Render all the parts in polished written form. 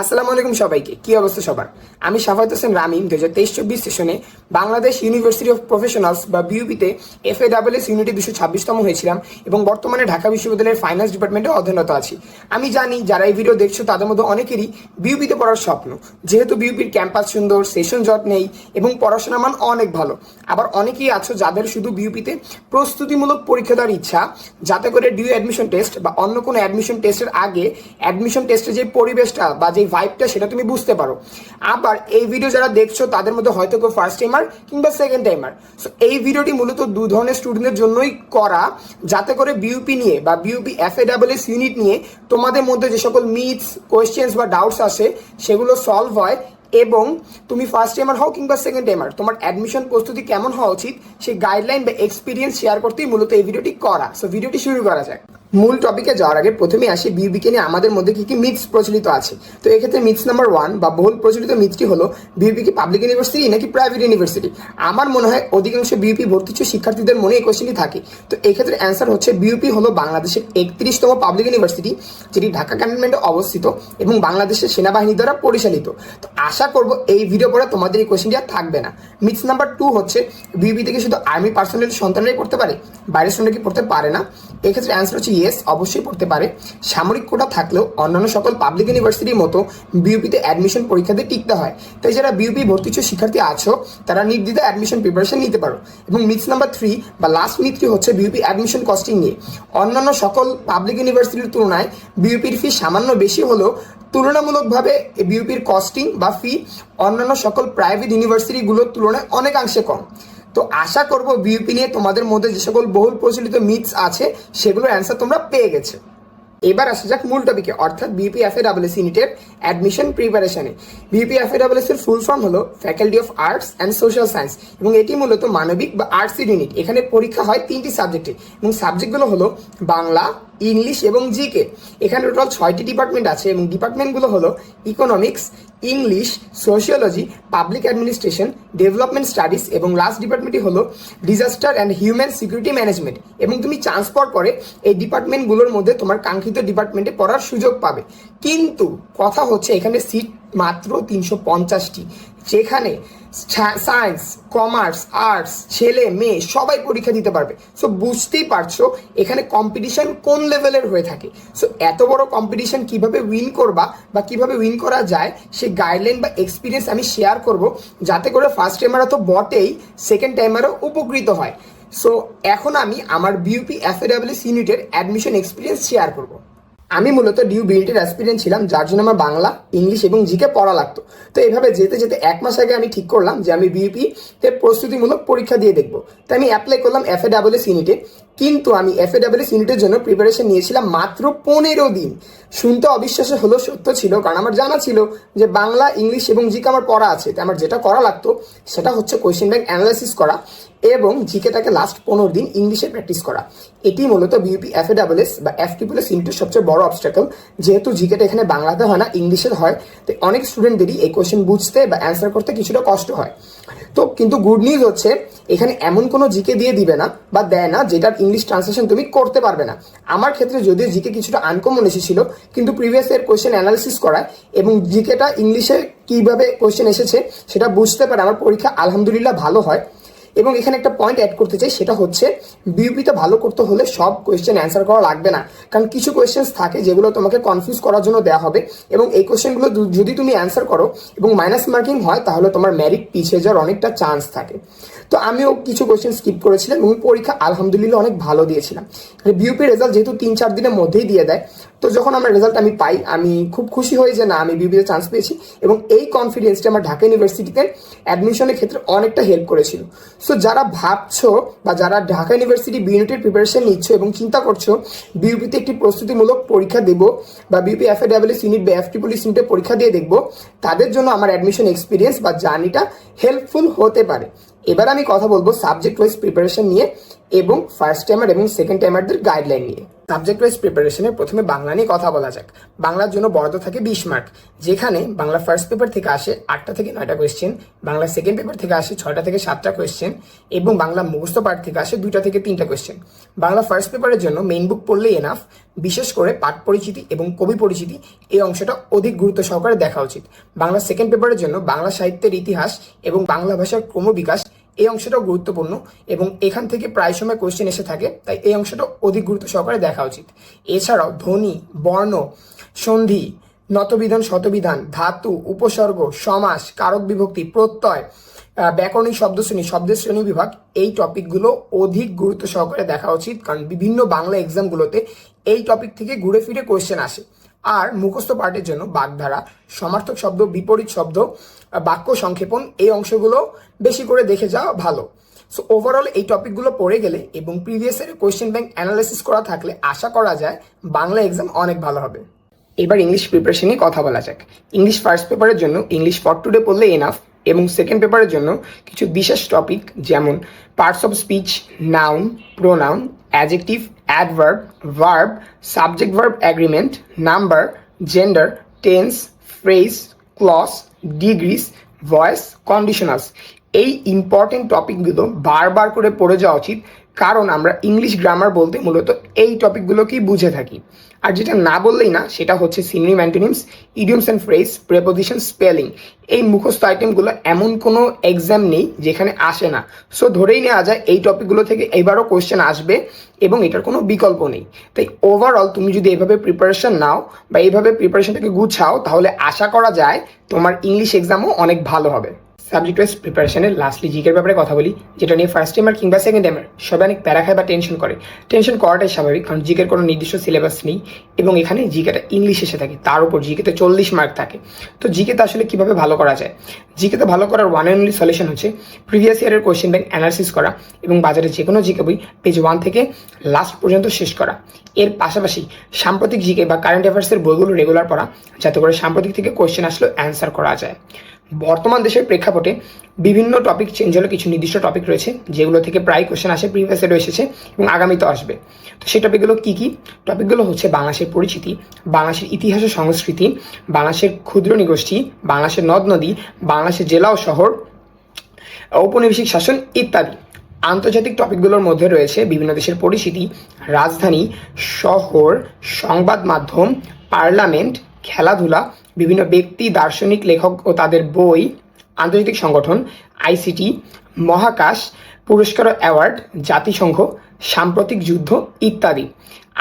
আসসালামু আলাইকুম সবাইকে। কি অবস্থা সবার? আমি শাফাত হোসেন রামিম 2023-24 সেশনে বাংলাদেশ ইউনিভার্সিটি অফ প্রফেশনালস বা বিইউপিতে FASS ইউনিটে 226তম হয়েছিলাম এবং বর্তমানে ঢাকা বিশ্ববিদ্যালয়ের ফাইন্যান্স ডিপার্টমেন্টে অধ্যয়নরত আছি। আমি জানি যারা এই ভিডিও দেখছো তাদের মধ্যে অনেকেরই বিইউপিতে পড়ার স্বপ্ন, যেহেতু বিইউপির ক্যাম্পাস সুন্দর, সেশন জট নেই এবং পড়াশোনার মান অনেক ভালো। আবার অনেকেই আছো যাদের শুধু বিইউপিতে প্রস্তুতিমূলক পরীক্ষা দেওয়ার ইচ্ছা, যাতে করে ডিউ অ্যাডমিশন টেস্ট বা অন্য কোনো অ্যাডমিশন টেস্টের আগে অ্যাডমিশন টেস্টের যে পরিবেশটা বা যে ভাইবটা সেটা তুমি বুঝতে পারো। আবার এই ভিডিও যারা দেখছো তাদের মধ্যে হয়তো কেউ ফার্স্ট টাইমার কিংবা সেকেন্ড টাইমার। সো এই ভিডিওটি মূলত দু ধরনের স্টুডেন্টের জন্যই করা, যাতে করে বিইউপি নিয়ে বা বিইউপি FASS ইউনিট নিয়ে তোমাদের মধ্যে যে সকল মিথস, কোয়েশ্চেন্স বা ডাউটস আসে সেগুলো সলভ হয় এবং তুমি ফার্স্ট টাইমার হও কিংবা সেকেন্ড টাইমার, তোমার অ্যাডমিশন প্রস্তুতি কেমন হওয়া উচিত সেই গাইডলাইন বা এক্সপিরিয়েন্স শেয়ার করতেই মূলত এই ভিডিওটি করা। সো ভিডিওটি শুরু করা যায়। মূল টপিকে যাওয়ার আগে প্রথমে আসি বিইউপিকে নিয়ে আমাদের মধ্যে কি কি মিথস প্রচলিত আছে। তো এক্ষেত্রে মিথস নাম্বার 1 বা বহুল প্রচলিত মিথটি হলো বিইউপি কি পাবলিক ইউনিভার্সিটি নাকি প্রাইভেট ইউনিভার্সিটি। আমার মনে হয় অধিকাংশ বিইউপি ভর্তিচ্ছু শিক্ষার্থীদের মনে এই কোয়েশ্চেনটি থাকে। তো এই ক্ষেত্রে অ্যান্সার হচ্ছে বিইউপি হলো বাংলাদেশের 31তম পাবলিক ইউনিভার্সিটি, যেটি ঢাকা ক্যান্টনমেন্টে অবস্থিত এবং বাংলাদেশের সেনাবাহিনী দ্বারা পরিচালিত। তো আশা করব এই ভিডিও পরে তোমাদের এই কোয়েশ্চেনটি আর থাকবে না। মিথস নাম্বার 2 হচ্ছে বিইউপি থেকে শুধু আর্মি পার্সোনাল সন্তানরাই পড়তে পারে, বাইরের স্টুডেন্ট কি পড়তে পারে না। এক্ষেত্রে অ্যান্সার হচ্ছে ইয়েস, অবশ্যই পড়তে পারে। সামরিক কোটা থাকলেও অন্যান্য সকল পাবলিক ইউনিভার্সিটির মতো বিইউপিতে অ্যাডমিশন পরীক্ষাতে টিকতে হয়। তাই যারা বিইউপি ভর্তিচ্ছু শিক্ষার্থী আছো তারা নির্দ্বিধায় অ্যাডমিশন প্রিপারেশন নিতে পারো। এবং মিথস নাম্বার 3 বা লাস্ট মিথটি হচ্ছে বিইউপি অ্যাডমিশন কস্টিং নিয়ে। অন্যান্য সকল পাবলিক ইউনিভার্সিটির তুলনায় বিইউপির ফি সামান্য বেশি হলেও তুলনামূলকভাবে বিইউপির কস্টিং বা ফি অন্যান্য সকল প্রাইভেট ইউনিভার্সিটিগুলোর তুলনায় অনেকাংশে কম। তো আশা করব বিইউপি নিয়ে তোমাদের মধ্যে যে সকল বহুল প্রচলিত মিথস আছে সেগুলোর অ্যান্সার তোমরা পেয়ে গেছো। এবার আসা যাক মূল টপিকে, অর্থাৎ বিইউপি FASS ইউনিটের অ্যাডমিশন প্রিপারেশনে। বিইউপি FASS এর ফুল ফর্ম হলো faculty of arts and social science এবং এটি মূলত মানবিক বা আর্টসের ইউনিট। এখানে পরীক্ষা হয় 3টি সাবজেক্টে এবং সাবজেক্টগুলো হলো বাংলা, ইংলিশ এবং জিকে। এখানে টোটাল 6টি ডিপার্টমেন্ট আছে এবং ডিপার্টমেন্টগুলো হলো economics, English, sociology, public administration, development studies এবং লাস্ট ডিপার্টমেন্টটি হলো disaster and human security management. এবং তুমি চান্স পাওয়ার পরে এই ডিপার্টমেন্টগুলোর মধ্যে তোমার কাঙ্ক্ষিত ডিপার্টমেন্টে পড়ার সুযোগ পাবে। কিন্তু কথা হচ্ছে এখানে সিট মাত্র 350টি, যেখানে সায়েন্স, কমার্স, আর্টস, ছেলে মেয়ে সবাই পরীক্ষা দিতে পারবে। সো বুঝতেই পারছো এখানে কম্পিটিশন কোন লেভেলের হয়ে থাকে। সো এত বড় কম্পিটিশন কিভাবে উইন করবা বা কিভাবে উইন করা যায় সেই গাইডলাইন বা এক্সপিরিয়েন্স আমি শেয়ার করব, যাতে করে ফার্স্ট টাইমারও তো বটেই, সেকেন্ড টাইমারও উপকৃত হয়। সো এখন আমি আমার বিইউপি FASS ইউনিটের অ্যাডমিশন এক্সপিরিয়েন্স শেয়ার করব। আমি মূলত ডিউ বিইউটির অ্যাসপিরেন্ট ছিলাম, যার জন্য আমার বাংলা, ইংলিশ এবং জিকে পড়া লাগতো। তো এভাবে যেতে যেতে 1 মাস আগে আমি ঠিক করলাম যে আমি বিইউপিতে প্রস্তুতিমূলক পরীক্ষা দিয়ে দেখবো। তাই আমি অ্যাপ্লাই করলাম FASS ইউনিটে। কিন্তু আমি FASS ইউনিটের জন্য প্রিপারেশন নিয়েছিলাম মাত্র 15 দিন। শুনতে অবিশ্বাস্য হলো, সত্য ছিল, কারণ আমার জানা ছিল যে বাংলা, ইংলিশ এবং জিকে আমার পড়া আছে। তাই আমার যেটা করা লাগতো সেটা হচ্ছে কোয়েশ্চেন ব্যাংক অ্যানালাইসিস করা এবং জিকেটাকে লাস্ট 15 দিন ইংলিশে প্র্যাকটিস করা। এটি মূলত বিইউপি FASS বা FSSS ইউনিটের সবচেয়ে বড় অবস্ট্রাকল। যেহেতু জিকেটা এখানে বাংলাতে হয় না, ইংলিশে হয়, তাই অনেক স্টুডেন্টদেরই এই কোয়েশ্চেন বুঝতে বা অ্যান্সার করতে কিছুটা কষ্ট হয়। তো কিন্তু গুড নিউজ হচ্ছে এখানে এমন কোনো জিকে দিয়ে দিবে না বা দেয় না যেটার ইংলিশ ট্রান্সলেশন তুমি করতে পারবে না। আমার ক্ষেত্রে যদিও জিকে কিছুটা আনকমন এসেছিল, কিন্তু প্রিভিয়াস ইয়ার কোয়েশ্চেন অ্যানালিসিস করায় এবং জিকেটা ইংলিশে কীভাবে কোয়েশ্চেন এসেছে সেটা বুঝতে পারে আমার পরীক্ষা আলহামদুলিল্লাহ ভালো হয়। এবং এখানে একটা পয়েন্ট অ্যাড করতে চাই, সেটা হচ্ছে বিইউপিতে ভালো করতে হলে সব কোয়েশ্চেন অ্যান্সার করা লাগবে না, কারণ কিছু কোয়েশ্চেন্স থাকে যেগুলো তোমাকে কনফিউজ করার জন্য দেওয়া হবে এবং এই কোয়েশ্চেনগুলো যদি তুমি অ্যান্সার করো এবং মাইনাস মার্কিং হয় তাহলে তোমার মেরিট পিছিয়ে যাওয়ার অনেকটা চান্স থাকে। তো আমিও কিছু কোয়েশ্চেন স্কিপ করেছিলাম এবং পরীক্ষা আলহামদুলিল্লাহ অনেক ভালো দিয়েছিলাম। বিইউপির রেজাল্ট যেহেতু 3-4 দিনের মধ্যেই দিয়ে দেয়, তো যখন আমার রেজাল্ট আমি পাই আমি খুব খুশি হই যে না, আমি বিইউপিতে চান্স পেয়েছি এবং এই কনফিডেন্সটা আমার ঢাকা ইউনিভার্সিটিতে অ্যাডমিশনের ক্ষেত্রে অনেকটা হেল্প করেছিল। সো যারা ভাবছো বা যারা ঢাকা ইউনিভার্সিটি বিইউনিটের প্রিপারেশন নিচ্ছ এবং চিন্তা করছো বিইউপিতে একটি প্রস্তুতিমূলক পরীক্ষা দেবো বা বিইউপি FASS ইউনিট বা FSSS ইউনিটে পরীক্ষা দিয়ে দেখবো, তাদের জন্য আমার অ্যাডমিশন এক্সপিরিয়েন্স বা জার্নিটা হেল্পফুল হতে পারে। এবার আমি কথা বলবো সাবজেক্ট ওয়াইজ প্রিপারেশন নিয়ে এবং ফার্স্ট টাইমার এবং সেকেন্ড টাইমারদের গাইডলাইন নিয়ে। সাবজেক্ট ওয়াইজ প্রিপারেশনে প্রথমে বাংলা নিয়ে কথা বলা যাক। বাংলার জন্য বরাদ্দ থাকে 20 মার্ক, যেখানে বাংলা ফার্স্ট পেপার থেকে আসে 8টা থেকে 9টা কোয়েশ্চেন, বাংলা সেকেন্ড পেপার থেকে আসে 6টা থেকে 7টা কোয়েশ্চেন এবং বাংলা মুখস্থ পাঠ থেকে আসে 2টা থেকে 3টা কোয়েশ্চেন। বাংলা ফার্স্ট পেপারের জন্য মেইন বুক পড়লেই এনাফ, বিশেষ করে পাঠ পরিচিতি এবং কবি পরিচিতি এই অংশটা অধিক গুরুত্ব সহকারে দেখা উচিত। বাংলা সেকেন্ড পেপারের জন্য বাংলা সাহিত্যের ইতিহাস এবং বাংলা ভাষার ক্রমবিকাশ এই অংশটাও গুরুত্বপূর্ণ এবং এখান থেকে প্রায় সময় কোয়েশ্চেন এসে থাকে, তাই এই অংশটা অধিক গুরুত্ব সহকারে দেখা উচিত। এছাড়াও ধ্বনি, বর্ণ, সন্ধি, নতবিধান, শতবিধান, ধাতু, উপসর্গ, সমাস, কারক বিভক্তি, প্রত্যয়, ব্যাকরণিক শব্দশ্রেণী, শব্দের শ্রেণী বিভাগ এই টপিকগুলো অধিক গুরুত্ব সহকারে দেখা উচিত, কারণ বিভিন্ন বাংলা এক্সামগুলোতে এই টপিক থেকে ঘুরে ফিরে কোয়েশ্চেন আসে। আর মুখস্থ পাঠের জন্য বাগধারা, সমার্থক শব্দ, বিপরীত শব্দ, বাক্য সংক্ষেপণ এই অংশগুলো বেশি করে দেখে যাওয়া ভালো। সো ওভারঅল এই টপিকগুলো পড়ে গেলে এবং প্রিভিয়াস ইয়ারের কোয়েশ্চেন ব্যাংক অ্যানালাইসিস করা থাকলে আশা করা যায় বাংলা এক্সাম অনেক ভালো হবে। এবার ইংলিশ প্রিপারেশন নিয়ে কথা বলা যাক। ইংলিশ ফার্স্ট পেপারের জন্য ইংলিশ ফর টুডে পড়লে এনাফ এবং সেকেন্ড পেপারের জন্য কিছু বিশেষ টপিক যেমন parts of speech, noun, pronoun, adjective, adverb, verb, subject verb agreement, number, gender, tense, phrase, clause, degrees, voice, conditionals এই ইম্পর্টেন্ট টপিকগুলো বারবার করে পড়ে যাওয়া উচিত, কারণ আমরা ইংলিশ গ্রামার বলতে মূলত এই টপিকগুলোকেই বুঝে থাকি। আর যেটা না বললেই না সেটা হচ্ছে synonym, antonyms, idioms and phrase, preposition, spelling. এই মুখস্থ আইটেমগুলো এমন কোনো এক্সাম নেই যেখানে আসে না। সো ধরেই নেওয়া যায় এই টপিকগুলো থেকে এবারও কোয়েশ্চেন আসবে এবং এটার কোনো বিকল্প নেই। তাই ওভারঅল তুমি যদি এভাবে প্রিপারেশন নাও বা এইভাবে প্রিপারেশনটাকে গুছাও, তাহলে আশা করা যায় তোমার ইংলিশ এক্সামও অনেক ভালো হবে। সাবজেক্ট ওয়াইজ প্রিপারেশনের লাস্টলি জিকের ব্যাপারে কথা বলি, যেটা নিয়ে ফার্স্ট টাইমার কিংবা সেকেন্ড টাইমার সবাই অনেক প্যারা খায় বা টেনশন করে। টেনশন করাটাই স্বাভাবিক, কারণ জিকের কোনো নির্দিষ্ট সিলেবাস নেই এবং এখানে জিকেটা ইংলিশ এসে থাকে, তার উপর জিকেতে 40 মার্ক থাকে। তো জিকেতে আসলে কীভাবে ভালো করা যায়? জিকেতে ভালো করার ওয়ান অ্যান্ড অনলি সলিউশন হচ্ছে প্রিভিয়াস ইয়ারের কোয়েশ্চেন ব্যাংক অ্যানালিসিস করা এবং বাজারে যে কোনো জিকে বই পেজ 1 থেকে লাস্ট পর্যন্ত শেষ করা। এর পাশাপাশি সাম্প্রতিক জিকে বা কারেন্ট অ্যাফেয়ার্সের বইগুলো রেগুলার পড়া, যাতে করে সাম্প্রতিক থেকে কোয়েশ্চেন আসলেও অ্যান্সার করা যায়। বর্তমান দেশের প্রেক্ষাপটে বিভিন্ন টপিক চেঞ্জ হলে কিছু নির্দিষ্ট টপিক রয়েছে যেগুলো থেকে প্রায় কোয়েশ্চেন আসে, প্রিভিয়াস ইয়ারও এসেছে এবং আগামীতেও আসবে। তো সেই টপিকগুলো কী কী? টপিকগুলো হচ্ছে বাংলাদেশের পরিচিতি, বাংলাদেশের ইতিহাস ও সংস্কৃতি, বাংলাদেশের ক্ষুদ্র নৃগোষ্ঠী, বাংলাদেশের নদ নদী, বাংলাদেশের জেলা ও শহর, ঔপনিবেশিক শাসন ইত্যাদি। আন্তর্জাতিক টপিকগুলোর মধ্যে রয়েছে বিভিন্ন দেশের পরিচিতি, রাজধানী, শহর, সংবাদ মাধ্যম, পার্লামেন্ট, খেলাধুলা, বিভিন্ন ব্যক্তি, দার্শনিক, লেখক ও তাদের বই, আন্তর্জাতিক সংগঠন, আইসিটি, মহাকাশ, পুরস্কার ও অ্যাওয়ার্ড, জাতিসংঘ, সাম্প্রতিক যুদ্ধ ইত্যাদি।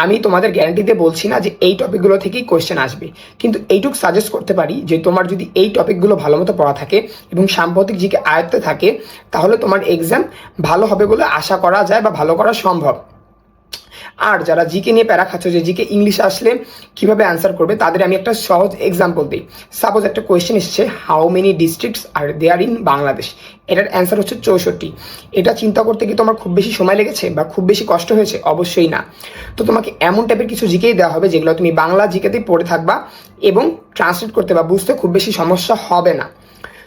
আমি তোমাদের গ্যারান্টি দিয়ে বলছি না যে এই টপিকগুলো থেকেই কোয়েশ্চেন আসবে, কিন্তু এইটুকু সাজেস্ট করতে পারি যে তোমার যদি এই টপিকগুলো ভালো মতো পড়া থাকে এবং সাম্প্রতিক জিকে আয়ত্তে থাকে, তাহলে তোমার এক্সাম ভালো হবে বলে আশা করা যায় বা ভালো করা সম্ভব। আর যারা জিকে নিয়ে প্যারা খাচ্ছ যে জিকে ইংলিশ আসলে কিভাবে অ্যান্সার করবে, তাদের আমি একটা সহজ এক্সাম্পল দিই। সাপোজ একটা কোয়েশ্চেন এসেছে, how many districts are there in Bangladesh? এটার অ্যান্সার হচ্ছে 64। এটা চিন্তা করতে কি তোমার খুব বেশি সময় লেগেছে বা খুব বেশি কষ্ট হয়েছে? অবশ্যই না। তো তোমাকে এমন টাইপের কিছু জিকেই দেওয়া হবে যেগুলো তুমি বাংলা জিকেতেই পড়ে থাকবা এবং ট্রান্সলেট করতে বা বুঝতে খুব বেশি সমস্যা হবে না।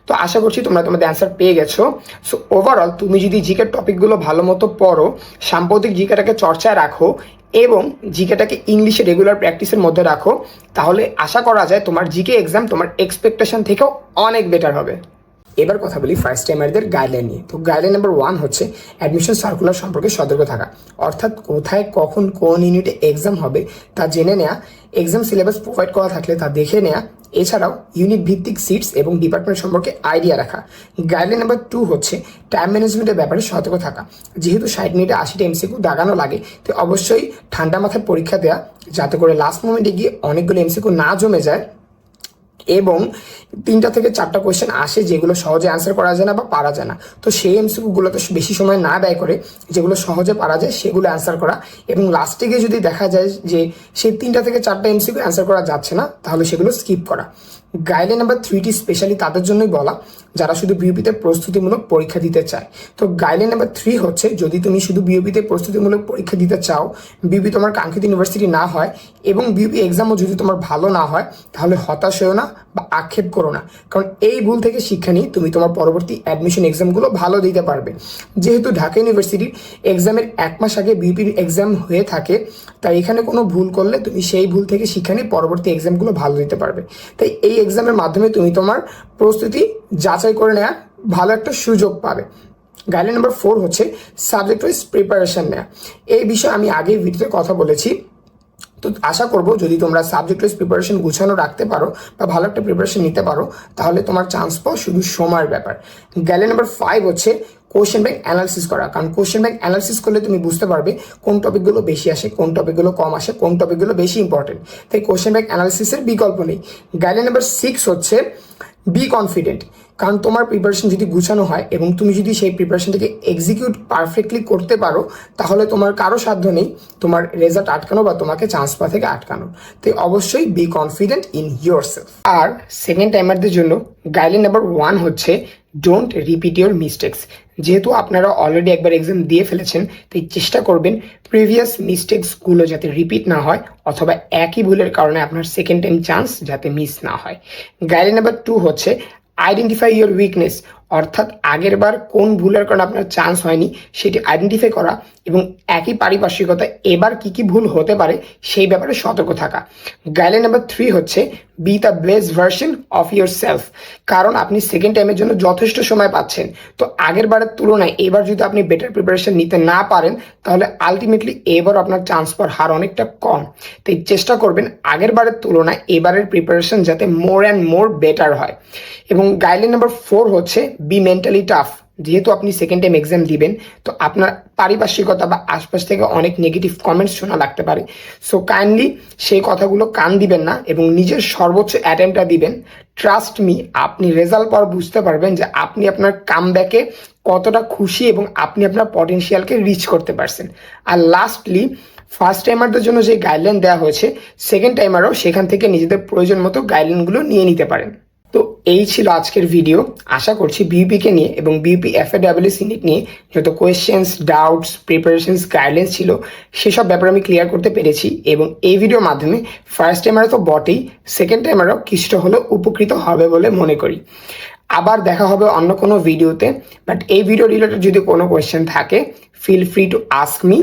তো আশা করছি তোমরা তোমাদের অ্যান্সার পেয়ে গেছো। সো ওভারঅল তুমি যদি জিকের টপিকগুলো ভালো মতো পড়ো, সাম্প্রতিক জিকেটাকে চর্চায় রাখো এবং জিকেটাকে ইংলিশে রেগুলার প্র্যাকটিসের মধ্যে রাখো, তাহলে আশা করা যায় তোমার জিকে এক্সাম তোমার এক্সপেকটেশন থেকেও অনেক বেটার হবে। এবার কথা বলি ফার্স্ট টাইমারদের গাইডলাইন নিয়ে। তো গাইডলাইন নাম্বার 1 হচ্ছে অ্যাডমিশন সার্কুলার সম্পর্কে সতর্ক থাকা, অর্থাৎ কোথায় কখন কোন ইউনিটে এক্সাম হবে তা জেনে নেওয়া, এক্সাম সিলেবাস প্রোভাইড করা থাকলে তা দেখে নেওয়া, এছাড়াও ইউনিট ভিত্তিক সিটস এবং ডিপার্টমেন্ট সম্পর্কে আইডিয়া রাখা। গাইডলাইন নাম্বার 2 হচ্ছে টাইম ম্যানেজমেন্টের ব্যাপারে সতর্ক থাকা। যেহেতু 60 মিনিটে 80টা এমসিকিউ দাগানো লাগে, তো অবশ্যই ঠান্ডা মাথায় পরীক্ষা দেওয়া, যাতে করে লাস্ট মোমেন্টে গিয়ে অনেকগুলো এমসিকিউ না জমে যায় এবং 3টা থেকে 4টা কোয়েশ্চেন আসে যেগুলো সহজে অ্যান্সার করা যায় না বা পারা যায় না। তো সেই এমসিকিউগুলোতে বেশি সময় না ব্যয় করে যেগুলো সহজে পারা যায় সেগুলো অ্যান্সার করা, এবং লাস্টে গিয়ে যদি দেখা যায় যে সেই 3টা থেকে 4টা এমসিকিউ অ্যান্সার করা যাচ্ছে না, তাহলে সেগুলো স্কিপ করা। গাইডলাইন নাম্বার 3টি স্পেশালি তাদের জন্যই বলা যারা শুধু বিউপিতে প্রস্তুতিমূলক পরীক্ষা দিতে চায়। তো গাইডলাইন নাম্বার 3 হচ্ছে, যদি তুমি শুধু বিউপিতে প্রস্তুতিমূলক পরীক্ষা দিতে চাও, বিউপি তোমার কাঙ্ক্ষিত ইউনিভার্সিটি না হয় এবং বিউপি এক্সামও যদি তোমার ভালো না হয়, তাহলে হতাশ হয়েও না, বা আক্ষেপ করো না, কারণ এই ভুল থেকে শিক্ষা নিয়ে তুমি তোমার পরবর্তী অ্যাডমিশন এক্সামগুলো ভালো দিতে পারবে। যেহেতু ঢাকা ইউনিভার্সিটির এক্সামের 1 মাস আগে বিউপির এক্সাম হয়ে থাকে, তাই এখানে কোনো ভুল করলে তুমি সেই ভুল থেকে শিক্ষা নিয়ে পরবর্তী এক্সামগুলো ভালো দিতে পারবে। তাই এই এক্সামের মাধ্যমে তুমি তোমার প্রস্তুতি যাচাই করে নেওয়ার ভালো একটা সুযোগ পাবে। গাইডলাইন নাম্বার 4 হচ্ছে সাবজেক্ট ওয়াইজ প্রিপারেশন নেওয়া। এই বিষয়ে আমি আগেই ভিডিওতে কথা বলেছি। তো আশা করব যদি তোমরা সাবজেক্ট ওয়াইজ প্রিপারেশন গুছানো রাখতে পারো বা ভালো একটা প্রিপারেশন নিতে পারো, তাহলে তোমার চান্স পাওয়া শুধু সময়ের ব্যাপার। গাইডলাইন নাম্বার 5 হচ্ছে কোশ্চেন ব্যাংক অ্যানালিসিস করা। কারণ কোশ্চেন ব্যাংক অ্যানালিসিস করলে তুমি বুঝতে পারবে কোন টপিকগুলো বেশি আসে, কোন টপিকগুলো কম আসে, কোন টপিকগুলো বেশি ইম্পর্টেন্ট। তাই কোশ্চেন ব্যাংক অ্যানালিসিসের বিকল্প নেই। গাইডলাইন নাম্বার 6 হচ্ছে বি কনফিডেন্ট। কারণ তোমার প্রিপারেশন যদি গুছানো হয় এবং তুমি যদি সেই প্রিপারেশনটাকে এক্সিকিউট পারফেক্টলি করতে পারো, তাহলে তোমার কারো সাধ্য নেই তোমার রেজাল্ট আটকানো বা তোমাকে চান্স পাওয়া থেকে আটকানো। তাই অবশ্যই বি কনফিডেন্ট ইন ইয়োরসেলফ। আর সেকেন্ড টাইমারদের জন্য গাইডলাইন নাম্বার 1 হচ্ছে ডোন্ট রিপিট ইউর মিস্টেক্স। যেহেতু আপনারা অলরেডি একবার এক্সাম দিয়ে ফেলেছেন, তাই চেষ্টা করবেন প্রিভিয়াস মিস্টেক্সগুলো যাতে রিপিট না হয়, অথবা একই ভুলের কারণে আপনার সেকেন্ড টাইম চান্স যাতে মিস না হয়। গাইডলাইন নাম্বার 2 হচ্ছে আইডেন্টিফাই ইউর উইকনেস। অর্থাৎ আগের বার কোন ভুলের কারণে আপনার চান্স হয়নি সেটি আইডেন্টিফাই করা এবং একই পারিপার্শ্বিকতা এবার কি কি ভুল হতে পারে সেই ব্যাপারে সতর্ক থাকা। গাইডলাইন নাম্বার 3 হচ্ছে B the best version of your self. কারণ আপনি সেকেন্ড টাইমের জন্য যথেষ্ট সময় পাচ্ছেন, তো আগের বারের তুলনায় এবার যদি আপনি বেটার প্রিপারেশন নিতে না পারেন, তাহলে আলটিমেটলি এবার আপনার চান্স পাওয়ার হার অনেকটা কম। তাই চেষ্টা করবেন আগের বারের তুলনায় এবারের প্রিপারেশন যাতে মোর অ্যান্ড মোর বেটার হয়। এবং গাইডলাইন নাম্বার 4 হচ্ছে বি মেন্টালি টাফ। যেহেতু আপনি সেকেন্ড টাইম এক্সাম দিবেন, তো আপনার পারিপার্শ্বিকতা বা আশপাশ থেকে অনেক নেগেটিভ কমেন্টস শোনা লাগতে পারে। সো কাইন্ডলি সেই কথাগুলো কান দিবেন না এবং নিজের সর্বোচ্চ অ্যাটেম্পটা দিবেন। ট্রাস্ট মি, আপনি রেজাল্ট পর বুঝতে পারবেন যে আপনি আপনার কামব্যাকে কতটা খুশি এবং আপনি আপনার পটেনশিয়ালকে রিচ করতে পারছেন। আর লাস্টলি, ফার্স্ট টাইমারদের জন্য যে গাইডলাইন দেওয়া হয়েছে, সেকেন্ড টাইমারও সেখান থেকে নিজেদের প্রয়োজন মতো গাইডলাইনগুলো নিয়ে নিতে পারেন। তো এই ছিল আজকের ভিডিও। আশা করছি বিউপিকে নিয়ে এবং বিউপি এফএডব্লিউএস ইউনিট নিয়ে যত কোয়েশ্চেন্স, ডাউটস, প্রিপারেশনস, গাইডলাইন্স ছিল সেসব ব্যাপারে আমি ক্লিয়ার করতে পেরেছি। এবং এই ভিডিওর মাধ্যমে ফার্স্ট টাইমারও তো বটেই, সেকেন্ড টাইমারও কিছুটা হলেও উপকৃত হবে বলে মনে করি। আবার দেখা হবে অন্য কোনো ভিডিওতে। বাট এই ভিডিও রিলেটেড যদি কোনো কোয়েশ্চেন থাকে, feel free to ask me.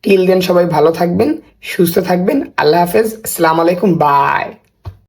Till then সবাই ভালো থাকবেন, সুস্থ থাকবেন। আল্লাহ হাফেজ, আসসালামু আলাইকুম, বাই।